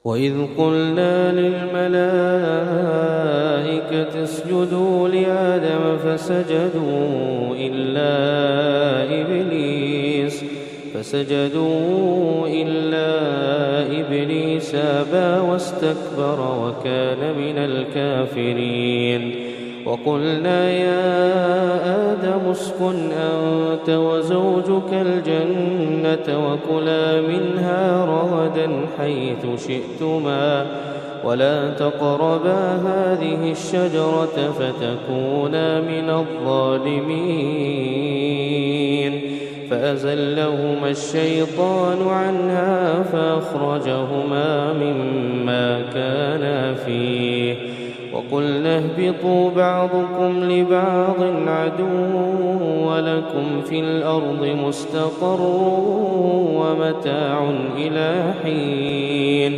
وإذ قلنا للملائكة اسجدوا لآدم فسجدوا إلا إبليس أبى واستكبر وكان من الكافرين. وقلنا يا آدم اسكن أنت وزوجك الجنة وكلا منها رغدا حيث شئتما ولا تقربا هذه الشجرة فتكونا من الظالمين. فأزلهما الشيطان عنها فأخرجهما مما كانا فيه وقلنا اهبطوا بعضكم لبعض عدو ولكم في الأرض مستقر ومتاع إلى حين.